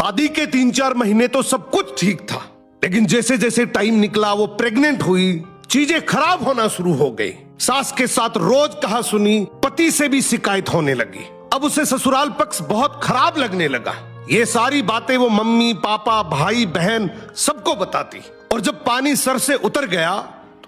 शादी के 3-4 महीने तो सब कुछ ठीक था, लेकिन जैसे जैसे टाइम निकला वो प्रेग्नेंट हुई, चीजें खराब होना शुरू हो गई। सास के साथ रोज कहा सुनी, पति से भी शिकायत होने लगी। अब उसे ससुराल पक्ष बहुत खराब लगने लगा। ये सारी बातें वो मम्मी पापा भाई बहन सबको बताती। और जब पानी सर से उतर गया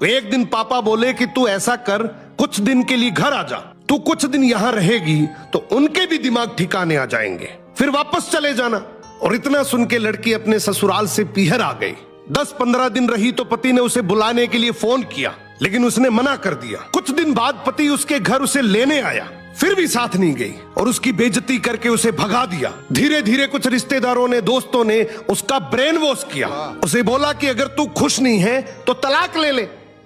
तो एक दिन पापा बोले कि तू ऐसा कर, कुछ दिन के लिए घर आ जा, तू कुछ दिन यहाँ रहेगी तो उनके भी दिमाग ठिकाने आ जाएंगे, फिर वापस चले जाना। और इतना सुन के लड़की अपने ससुराल से पीहर आ गई। 10-15 दिन रही तो पति ने उसे बुलाने के लिए फोन किया, लेकिन उसने मना कर दिया। कुछ दिन बाद पति उसके घर उसे लेने आया, फिर भी साथ नहीं गई और उसकी बेइज्जती करके उसे भगा दिया। धीरे धीरे कुछ रिश्तेदारों ने, दोस्तों ने उसका ब्रेन वॉश किया। उसे बोला कि अगर तू खुश नहीं है तो तलाक ले ले,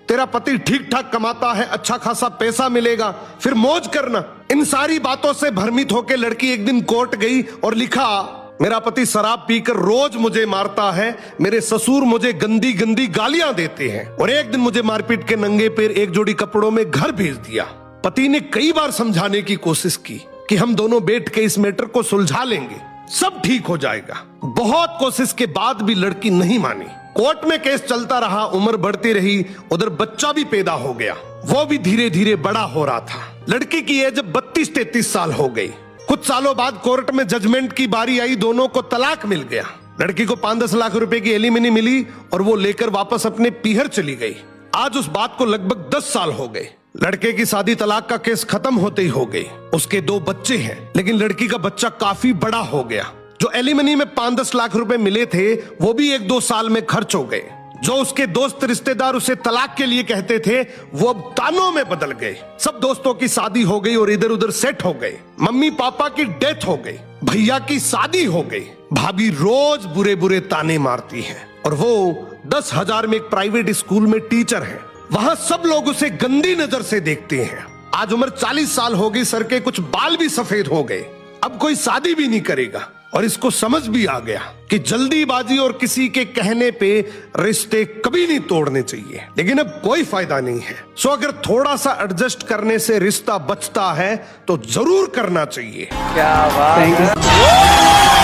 तेरा पति ठीक ठाक कमाता है, अच्छा खासा पैसा मिलेगा, फिर मौज करना। इन सारी बातों से भ्रमित होकर लड़की एक दिन कोर्ट गई और लिखा, मेरा पति शराब पीकर रोज मुझे मारता है, मेरे ससुर मुझे गंदी गंदी गालियां देते हैं और एक दिन मुझे मारपीट के नंगे पैर एक जोड़ी कपड़ों में घर भेज दिया। पति ने कई बार समझाने की कोशिश की कि हम दोनों बैठ के इस मैटर को सुलझा लेंगे, सब ठीक हो जाएगा। बहुत कोशिश के बाद भी लड़की नहीं मानी। कोर्ट में केस चलता रहा, उम्र बढ़ती रही, उधर बच्चा भी पैदा हो गया, वो भी धीरे धीरे बड़ा हो रहा था। लड़की की एज 32-33 साल हो गई। कुछ सालों बाद कोर्ट में जजमेंट की बारी आई, दोनों को तलाक मिल गया। लड़की को 5-10 लाख रुपए की एलिमनी मिली और वो लेकर वापस अपने पीहर चली गई। आज उस बात को लगभग 10 साल हो गए। लड़के की शादी तलाक का केस खत्म होते ही हो गई। उसके 2 बच्चे हैं, लेकिन लड़की का बच्चा काफी बड़ा हो गया। जो एलिमनी में 5-10 लाख रुपए मिले थे वो भी 1-2 साल में खर्च हो गए। जो उसके दोस्त रिश्तेदार उसे तलाक के लिए कहते थे वो अब तानों में बदल गए। सब दोस्तों की शादी हो गई और इधर उधर सेट हो गए। मम्मी पापा की डेथ हो गई, भैया की शादी हो गई, भाभी रोज बुरे बुरे ताने मारती है और वो 10,000 में एक प्राइवेट स्कूल में टीचर है। वहां सब लोग उसे गंदी नजर से देखते हैं। आज उम्र 40 साल हो गई, सर के कुछ बाल भी सफेद हो गए। अब कोई शादी भी नहीं करेगा और इसको समझ भी आ गया कि जल्दीबाजी और किसी के कहने पे रिश्ते कभी नहीं तोड़ने चाहिए। लेकिन अब कोई फायदा नहीं है। सो अगर थोड़ा सा एडजस्ट करने से रिश्ता बचता है तो जरूर करना चाहिए। क्या बात है।